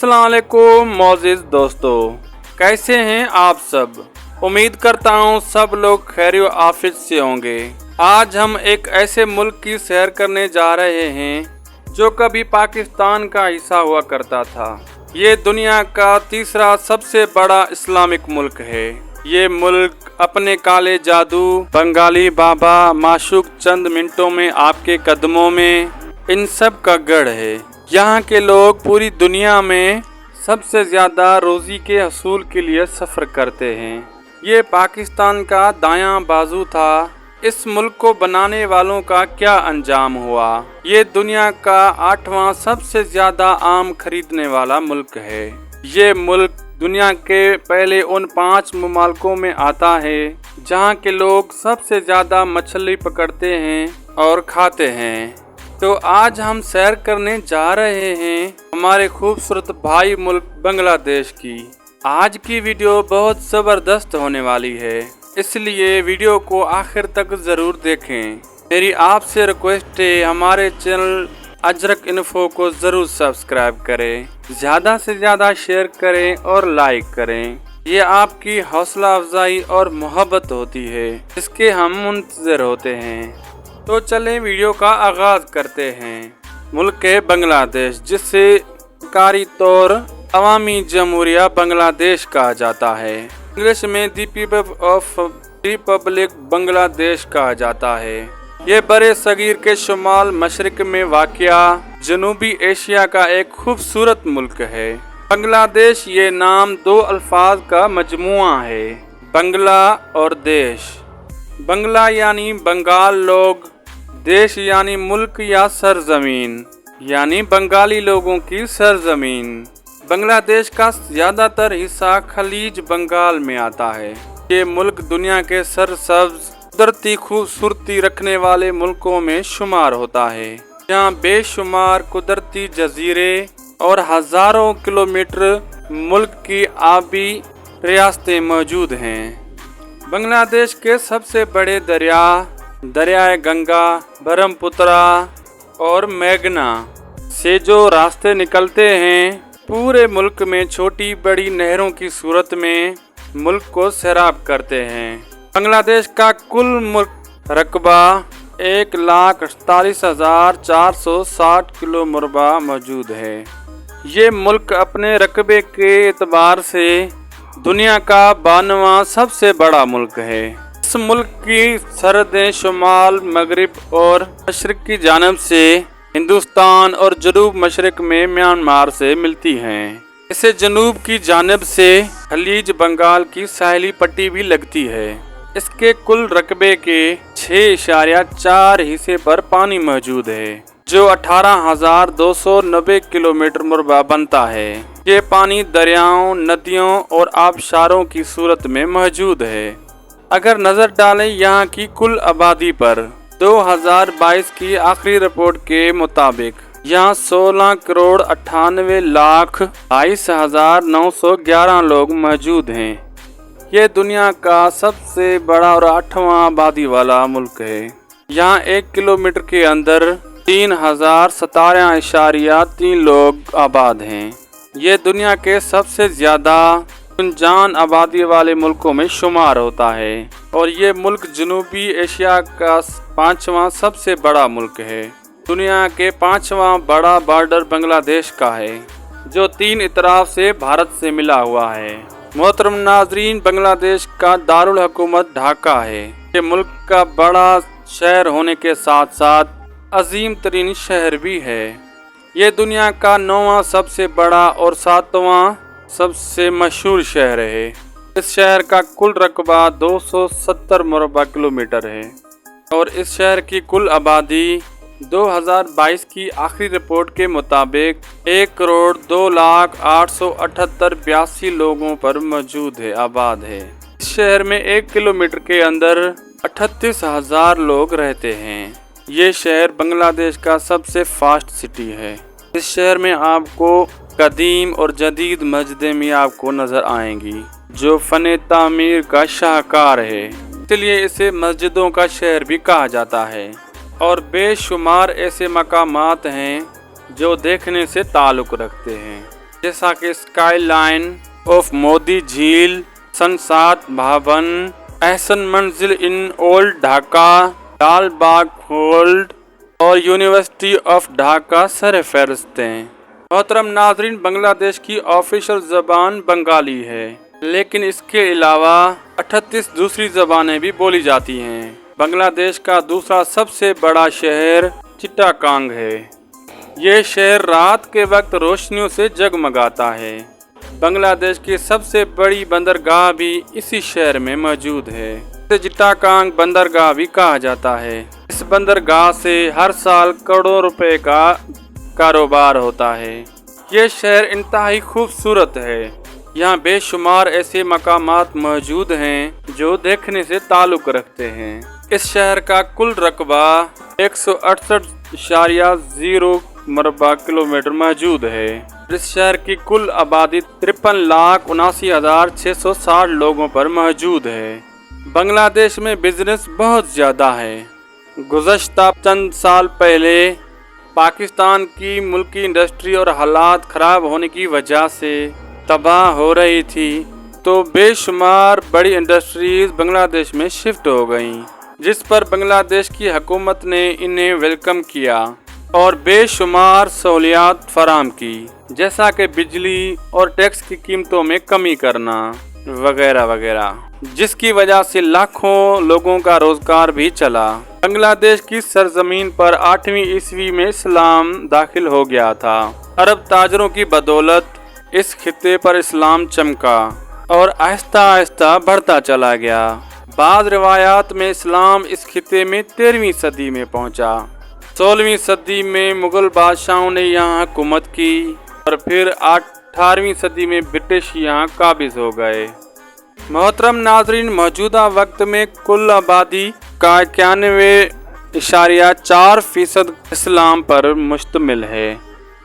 अस्सलाम वालेकुम मोअज़्ज़िज़ दोस्तों, कैसे हैं आप सब। उम्मीद करता हूँ सब लोग खैर आफियत से होंगे। आज हम एक ऐसे मुल्क की सैर करने जा रहे हैं जो कभी पाकिस्तान का हिस्सा हुआ करता था। ये दुनिया का तीसरा सबसे बड़ा इस्लामिक मुल्क है। ये मुल्क अपने काले जादू, बंगाली बाबा, माशूक चंद मिनटों में आपके कदमों में, इन सब का गढ़ है। यहाँ के लोग पूरी दुनिया में सबसे ज़्यादा रोज़ी के हसूल के लिए सफ़र करते हैं। ये पाकिस्तान का दायां बाजू था। इस मुल्क को बनाने वालों का क्या अंजाम हुआ। ये दुनिया का 8वां सबसे ज़्यादा आम खरीदने वाला मुल्क है। ये मुल्क दुनिया के पहले उन 5 ममालिकों में आता है जहाँ के लोग सबसे ज़्यादा मछली पकड़ते हैं और खाते हैं। तो आज हम सैर करने जा रहे हैं हमारे खूबसूरत भाई मुल्क बांग्लादेश की। आज की वीडियो बहुत ज़बरदस्त होने वाली है, इसलिए वीडियो को आखिर तक ज़रूर देखें। मेरी आपसे रिक्वेस्ट है हमारे चैनल अजरक इन्फो को ज़रूर सब्सक्राइब करें, ज़्यादा से ज़्यादा शेयर करें और लाइक करें। ये आपकी हौसला अफजाई और मोहब्बत होती है, इसके हम मुंतज़िर होते हैं। तो चलें वीडियो का आगाज़ करते हैं। मुल्क है बांग्लादेश, जिसे सरकारी तौर अवामी जमहूरिया बांग्लादेश कहा जाता है। इंग्लिश में the people of Republic Bangladesh कहा जाता है। ये बड़े सगीर के शुमाल मशरक में वाक़या जनूबी एशिया का एक खूबसूरत मुल्क है। बांग्लादेश ये नाम 2 अल्फाज का मजमुआ है, बंगला और देश। बंगला यानी बंगाल लोग, देश यानी मुल्क या सरजमीन, यानी बंगाली लोगों की सरजमीन। बांग्लादेश का ज़्यादातर हिस्सा खलीज बंगाल में आता है। ये मुल्क दुनिया के सरसब्ज कुदरती खूबसूरती रखने वाले मुल्कों में शुमार होता है। यहाँ बेशुमार कुदरती जजीरे और हज़ारों किलोमीटर मुल्क की आबी रियासतें मौजूद हैं। बांग्लादेश के सबसे बड़े दरियाए गंगा, ब्रह्मपुत्रा और मेघना से जो रास्ते निकलते हैं, पूरे मुल्क में छोटी बड़ी नहरों की सूरत में मुल्क को सैराब करते हैं। बांग्लादेश का कुल मुल्क रकबा 1,48,460 किलो मुरबा मौजूद है। ये मुल्क अपने रकबे के एतबार से दुनिया का 92वां सबसे बड़ा मुल्क है। इस मुल्क की सरहदें शुमाल, मगरिब और मशरक की जानब से हिंदुस्तान और जनूब मशरक में म्यांमार से मिलती हैं। इसे जनूब की जानब से खलीज बंगाल की साहिली पट्टी भी लगती है। इसके कुल रकबे के 6.4 हिस्से पर पानी मौजूद है, जो 18,290 किलोमीटर मुरबा बनता है। ये पानी दरियाओं, नदियों और आबशारों की सूरत में मौजूद है। अगर नज़र डालें यहाँ की कुल आबादी पर, 2022 की आखिरी रिपोर्ट के मुताबिक यहाँ 16,98,22,911 लोग मौजूद हैं। ये दुनिया का सबसे बड़ा और 8वां आबादी वाला मुल्क है। यहाँ 1 किलोमीटर के अंदर 3,017.3 लोग आबाद हैं। ये दुनिया के सबसे ज़्यादा जान आबादी वाले मुल्कों में शुमार होता है और ये मुल्क जनूबी एशिया का 5वां सबसे बड़ा मुल्क है। दुनिया के 5वां बड़ा बॉर्डर बांग्लादेश का है, जो 3 इतराफ से भारत से मिला हुआ है। मोहतरम नाजरीन, बांग्लादेश का दारुल हुकूमत ढाका है। ये मुल्क का बड़ा शहर होने के साथ साथ अजीम तरीन शहर भी है। ये दुनिया का 9वां सबसे बड़ा और 7वां सबसे मशहूर शहर है। इस शहर का कुल रकबा 270 मुरबा किलोमीटर है और इस शहर की कुल आबादी 2022 की आखिरी रिपोर्ट के मुताबिक 1,02,08,78,82 लोगों पर मौजूद है, आबाद है। इस शहर में 1 किलोमीटर के अंदर 38,000 लोग रहते हैं। ये शहर बांग्लादेश का सबसे फास्ट सिटी है। इस शहर में आपको कदीम और जदीद मस्जिदें भी आपको नजर आएंगी, जो फन तामीर का शाहकार है, इसलिए इसे मस्जिदों का शहर भी कहा जाता है। और बेशुमार ऐसे मकामात हैं जो देखने से ताल्लुक़ रखते हैं। जैसा कि स्काई लाइन ऑफ मोदी झील, संसद भवन, एहसन मंजिल in old Dhaka, Lal Bagh fort और यूनिवर्सिटी ऑफ ढाका सरफहरिस्त हैं। मोहतरम नाजरीन, बांग्लादेश की ऑफिशियल ज़बान बंगाली है, लेकिन इसके अलावा 38 दूसरी ज़बानें भी बोली जाती हैं। बांग्लादेश का दूसरा सबसे बड़ा शहर चिटागांग है। ये शहर रात के वक्त रोशनियों से जगमगाता है। बांग्लादेश की सबसे बड़ी बंदरगाह भी इसी शहर में मौजूद है। इसे चिटागांग बंदरगाह भी कहा जाता है। इस बंदरगाह से हर साल करोड़ों रुपए का कारोबार होता है। ये शहर इंतहाई खूबसूरत है। यहाँ बेशुमार ऐसे मकामात मौजूद हैं जो देखने से ताल्लुक़ रखते हैं। इस शहर का कुल रकबा 168.0 मरबा किलोमीटर मौजूद है। इस शहर की कुल आबादी 53,79,660 लोगों पर मौजूद है। बांग्लादेश में बिजनेस बहुत ज़्यादा है। गुज़श्ता चंद साल पहले पाकिस्तान की मुल्की इंडस्ट्री और हालात ख़राब होने की वजह से तबाह हो रही थी, तो बेशुमार बड़ी इंडस्ट्रीज़ बांग्लादेश में शिफ्ट हो गईं, जिस पर बांग्लादेश की हुकूमत ने इन्हें वेलकम किया और बेशुमार सहूलियात फराम की, जैसा कि बिजली और टैक्स की कीमतों में कमी करना वगैरह वगैरह, जिसकी वजह से लाखों लोगों का रोजगार भी चला। बांग्लादेश की सरजमीन पर 8वीं ईस्वी में इस्लाम दाखिल हो गया था। अरब ताजरों की बदौलत इस खित्ते पर इस्लाम चमका और आहिस्ता आहिस्ता बढ़ता चला गया। बाद रिवायात में इस्लाम इस खित्ते में 13वीं सदी में पहुंचा। 16वीं सदी में मुगल बादशाहों ने यहाँ हुकूमत की और फिर 18वीं सदी में ब्रिटिश यहाँ काबिज हो गए। मोहतरम नाजरीन, मौजूदा वक्त में कुल आबादी का 91.4% इस्लाम पर मुश्तमिल है।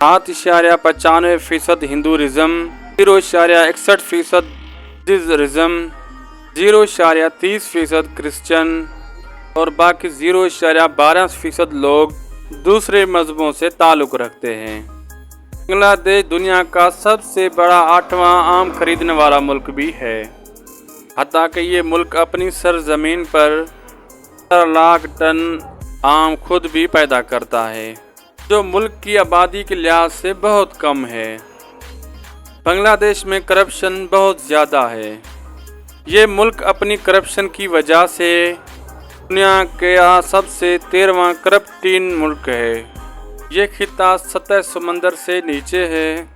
7.95% हिंदुइज़्म, 0.61% बुद्धिज़्म, 0.30% क्रिश्चियन और बाकी 0.12% लोग दूसरे मजहबों से ताल्लुक़ रखते हैं। बांग्लादेश दुनिया का सबसे बड़ा 8वां आम खरीदने वाला मुल्क भी है। हत्ता कि ये मुल्क अपनी सरजमीन पर 4 लाख टन आम खुद भी पैदा करता है, जो मुल्क की आबादी के लिहाज से बहुत कम है। बांग्लादेश में करप्शन बहुत ज़्यादा है। ये मुल्क अपनी करप्शन की वजह से दुनिया का सबसे 13वां करप्टीन मुल्क है। ये खित्ता सतह समंदर से नीचे है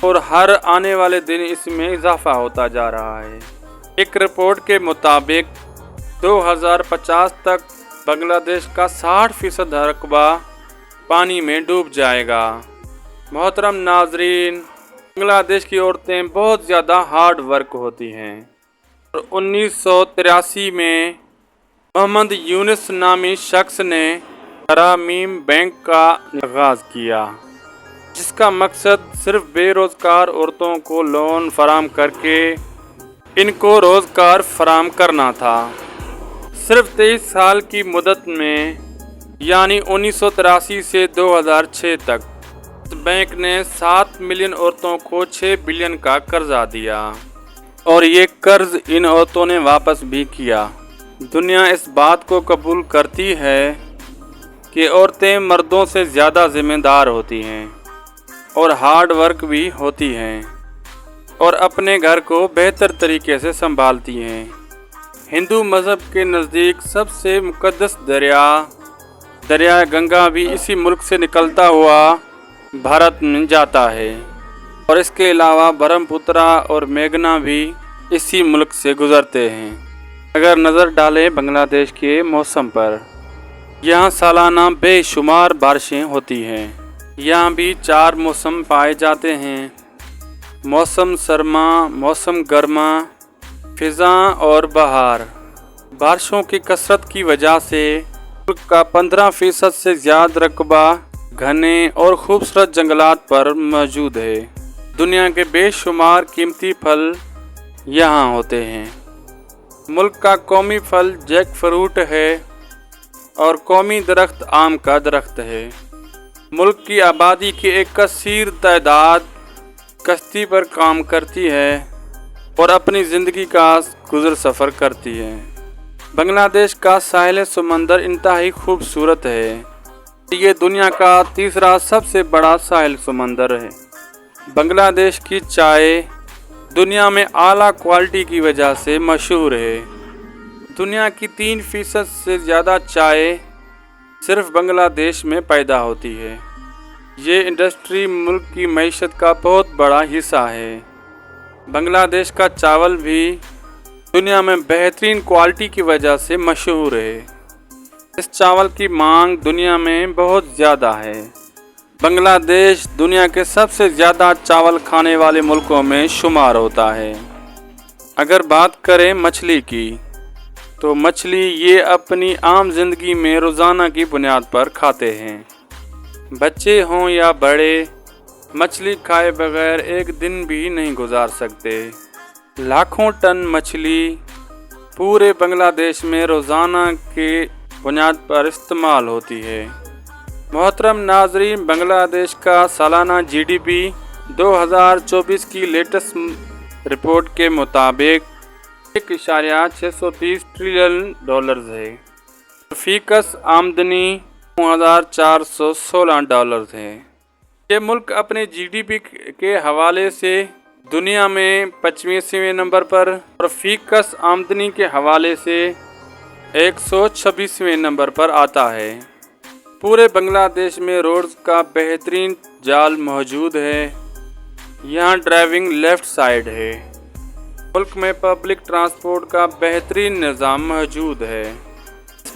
और हर आने वाले दिन इसमें इजाफा होता जा रहा है। एक रिपोर्ट के मुताबिक 2050 तक बांग्लादेश का 60% रकबा पानी में डूब जाएगा। मोहतरम नाजरीन, बांग्लादेश की औरतें बहुत ज़्यादा हार्ड वर्क होती हैं और 1983 में मोहम्मद यूनुस नामी शख्स ने ग्रामीण बैंक का आगाज़ किया, जिसका मकसद सिर्फ बेरोज़गार औरतों को लोन फराम करके इनको रोज़गार फराम करना था। सिर्फ 23 साल की मुद्दत में, यानी 1983 से 2006 तक, इस बैंक ने 7 मिलियन औरतों को 6 बिलियन का कर्जा दिया और ये कर्ज इन औरतों ने वापस भी किया। दुनिया इस बात को कबूल करती है कि औरतें मर्दों से ज़्यादा जिम्मेदार होती हैं और हार्ड वर्क भी होती हैं और अपने घर को बेहतर तरीके से संभालती हैं। हिंदू मज़हब के नज़दीक सबसे मुक़द्दस दरिया गंगा भी इसी मुल्क से निकलता हुआ भारत में जाता है और इसके अलावा ब्रह्मपुत्रा और मेघना भी इसी मुल्क से गुज़रते हैं। अगर नज़र डालें बांग्लादेश के मौसम पर, यहाँ सालाना बेशुमार बारिशें होती हैं। यहाँ भी 4 मौसम पाए जाते हैं: मौसम सरमा, मौसम गर्मा, फ़िज़ा और बहार। बारिशों की कसरत की वजह से मुल्क का 15% से ज़्यादा रकबा घने और खूबसूरत जंगलात पर मौजूद है। दुनिया के बेशुमार कीमती फल यहाँ होते हैं। मुल्क का कौमी फल जैक फ्रूट है और कौमी दरख्त आम का दरख्त है। मुल्क की आबादी की एक कसीर तादाद कश्ती पर काम करती है और अपनी ज़िंदगी का गुजर सफ़र करती है। बांग्लादेश का साहिल समंदर इंतहाई खूबसूरत है। ये दुनिया का तीसरा सबसे बड़ा साहिल समंदर है। बांग्लादेश की चाय दुनिया में आला क्वालिटी की वजह से मशहूर है। दुनिया की 3% से ज़्यादा चाय सिर्फ बांग्लादेश में पैदा होती है। ये इंडस्ट्री मुल्क की मईशत का बहुत बड़ा हिस्सा है। बांग्लादेश का चावल भी दुनिया में बेहतरीन क्वालिटी की वजह से मशहूर है। इस चावल की मांग दुनिया में बहुत ज़्यादा है। बांग्लादेश दुनिया के सबसे ज़्यादा चावल खाने वाले मुल्कों में शुमार होता है। अगर बात करें मछली की, तो मछली ये अपनी आम जिंदगी में रोज़ाना की बुनियाद पर खाते हैं। बच्चे हों या बड़े, मछली खाए बगैर एक दिन भी नहीं गुजार सकते। लाखों टन मछली पूरे बांग्लादेश में रोज़ाना के बुनियाद पर इस्तेमाल होती है। मोहतरम नाजरीन, बांग्लादेश का सालाना GDP 2024 की लेटेस्ट रिपोर्ट के मुताबिक $1.630 ट्रिलियन है। फीकस आमदनी $416 है। ये मुल्क अपने GDP के हवाले से दुनिया में 25वें नंबर पर और फीकस आमदनी के हवाले से 126वें नंबर पर आता है। पूरे बांग्लादेश में रोड्स का बेहतरीन जाल मौजूद है। यहाँ ड्राइविंग लेफ्ट साइड है। मुल्क में पब्लिक ट्रांसपोर्ट का बेहतरीन निज़ाम मौजूद है।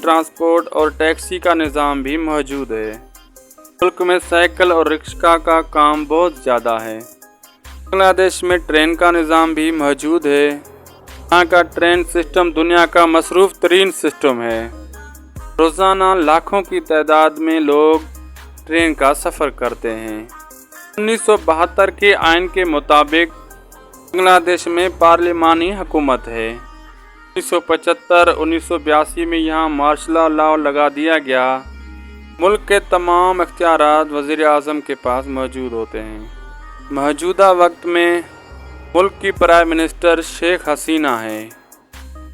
ट्रांसपोर्ट और टैक्सी का निज़ाम भी मौजूद है। मुल्क में साइकिल और रिक्शा का काम बहुत ज़्यादा है। बांग्लादेश में ट्रेन का निज़ाम भी मौजूद है। यहाँ का ट्रेन सिस्टम दुनिया का मसरूफ़ तरीन सिस्टम है। रोज़ाना लाखों की तादाद में लोग ट्रेन का सफ़र करते हैं। 1972 के आइन के मुताबिक बांग्लादेश में पार्लिमानी हुकूमत है। 1975-1982 में यहाँ मार्शल लॉ लगा दिया गया। मुल्क के तमाम इख्तियारात वज़ीर आज़म के पास मौजूद होते हैं। मौजूदा वक्त में मुल्क की प्राइम मिनिस्टर शेख हसीना है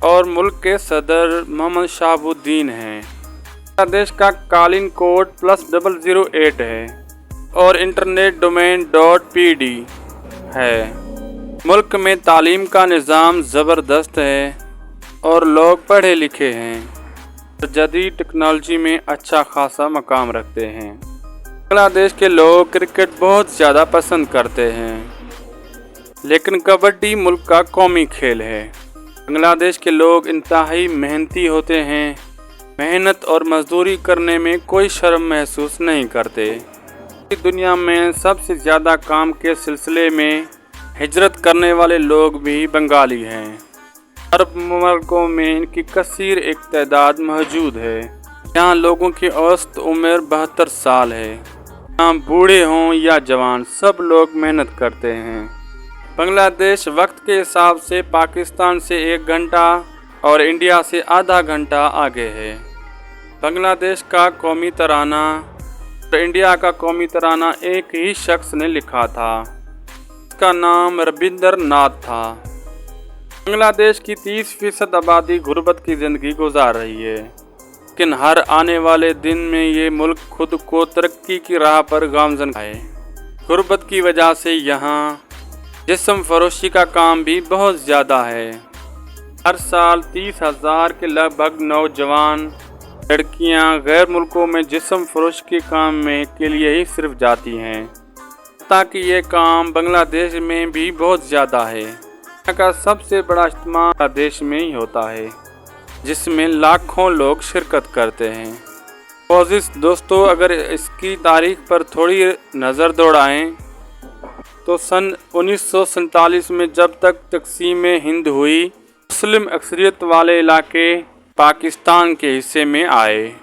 और मुल्क के सदर मोहम्मद शहाबुद्दीन हैं। बांग्लादेश का कालीन कोड +008 है और इंटरनेट डोमेन .pd है। मुल्क में तालीम का निज़ाम ज़बरदस्त है और लोग पढ़े लिखे हैं। जदीद टेक्नोलॉजी में अच्छा खासा मकाम रखते हैं। बांग्लादेश के लोग क्रिकेट बहुत ज़्यादा पसंद करते हैं, लेकिन कबड्डी मुल्क का कौमी खेल है। बांग्लादेश के लोग इंतहाई मेहनती होते हैं। मेहनत और मजदूरी करने में कोई शर्म महसूस नहीं करते। दुनिया में सबसे ज़्यादा काम के सिलसिले में हिजरत करने वाले लोग भी बंगाली हैं। अरब मुल्कों में इनकी कसीर एक तादाद मौजूद है। यहाँ लोगों की औसत उम्र 72 साल है। यहाँ बूढ़े हों या जवान, सब लोग मेहनत करते हैं। बांग्लादेश वक्त के हिसाब से पाकिस्तान से 1 घंटा और इंडिया से आधा घंटा आगे है। बांग्लादेश का कौमी तराना और इंडिया का कौमी तराना एक ही शख्स ने लिखा था। इसका नाम रविंद्रनाथ था। बांग्लादेश की 30% आबादी गुर्बत की ज़िंदगी गुजार रही है, लेकिन हर आने वाले दिन में ये मुल्क खुद को तरक्की की राह पर गामज़न है। गुर्बत की वजह से यहाँ जिस्म फरोशी का काम भी बहुत ज़्यादा है। हर साल 30,000 के लगभग नौजवान लड़कियाँ गैर मुल्कों में जिस्म फरोश के काम में के लिए ही सिर्फ जाती हैं, ताकि ये काम बांग्लादेश में भी बहुत ज़्यादा है। यहाँ का सबसे बड़ा इज्तिमा देश में ही होता है, जिसमें लाखों लोग शिरकत करते हैं। दोस्तों, अगर इसकी तारीख पर थोड़ी नज़र दौड़ाएं तो सन 1947 में जब तक तकसीम हिंद हुई, मुस्लिम अक्सरियत वाले इलाके पाकिस्तान के हिस्से में आए।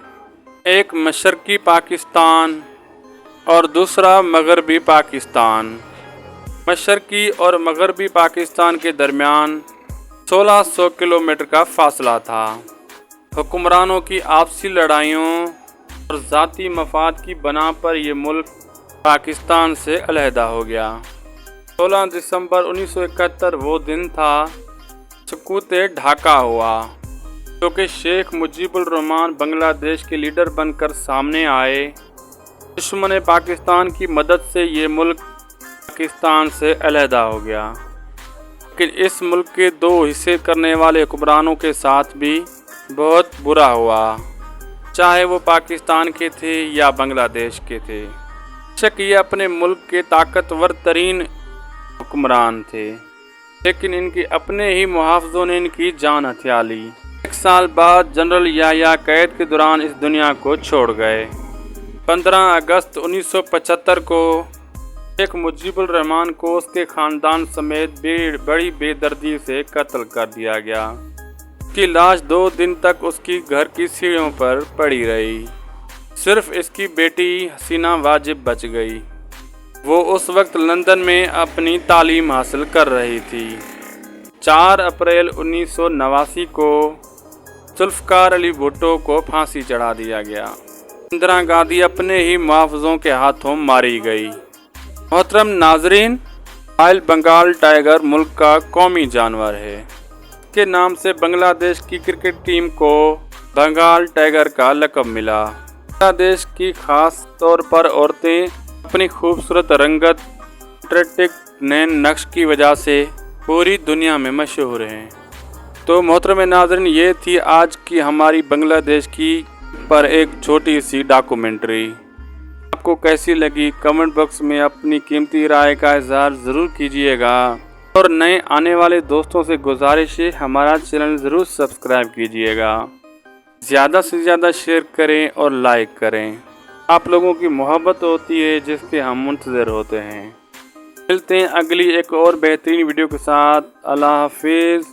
एक मशरकी पाकिस्तान और दूसरा मगरबी पाकिस्तान। मशरकी और मगरबी पाकिस्तान के दरमियान 1600 किलोमीटर का फासला था। हुक्मरानों की आपसी लड़ाइयों और ज़ाती मफाद की बना पर यह मुल्क पाकिस्तान से अलहदा हो गया। 16 दिसंबर 1971 वो दिन था सकूते ढाका हुआ, क्योंकि शेख मुजीबुर रहमान बांग्लादेश के लीडर बनकर सामने आए। दुश्मन पाकिस्तान की मदद से ये मुल्क पाकिस्तान से अलहदा हो गया, लेकिन इस मुल्क के 2 हिस्से करने वाले हुक्मरानों के साथ भी बहुत बुरा हुआ, चाहे वो पाकिस्तान के थे या बांग्लादेश के थे। बेशक ये अपने मुल्क के ताकतवर तरीन हुक्मरान थे, लेकिन इनके अपने ही मुहाफ़िज़ों ने इनकी जान हथिया ली। 1 साल बाद जनरल याह्या कैद के दौरान इस दुनिया को छोड़ गए। 15 अगस्त 1975 को शेख मुजीबुर रहमान को उसके ख़ानदान समेत बड़ी बेदर्दी से कत्ल कर दिया गया। उसकी लाश 2 दिन तक उसकी घर की सीढ़ियों पर पड़ी रही। सिर्फ इसकी बेटी हसीना वाजिब बच गई। वो उस वक्त लंदन में अपनी तालीम हासिल कर रही थी। 4 अप्रैल 1989 को जुल्फ़िकार अली भुट्टो को फांसी चढ़ा दिया गया। इंदिरा गांधी अपने ही मुहाफ़िज़ों के हाथों मारी गई। मोहतरम नाज़रीन, रॉयल बंगाल टाइगर मुल्क का कौमी जानवर है। के नाम से बांग्लादेश की क्रिकेट टीम को बंगाल टाइगर का लक़ब मिला। बांग्लादेश की ख़ास तौर पर औरतें अपनी खूबसूरत रंगत, एट्रैक्टिव नैन नक्श की वजह से पूरी दुनिया में मशहूर हैं। तो मोहतरम नाज़रीन, ये थी आज की हमारी बांग्लादेश की पर एक छोटी सी डॉक्यूमेंट्री। आपको कैसी लगी कमेंट बॉक्स में अपनी कीमती राय का इज़हार ज़रूर कीजिएगा, और नए आने वाले दोस्तों से गुजारिश है हमारा चैनल ज़रूर सब्सक्राइब कीजिएगा। ज़्यादा से ज़्यादा शेयर करें और लाइक करें। आप लोगों की मोहब्बत होती है जिसके हम मुंतज़िर होते हैं। मिलते हैं अगली एक और बेहतरीन वीडियो के साथ। अल्लाह हाफिज़।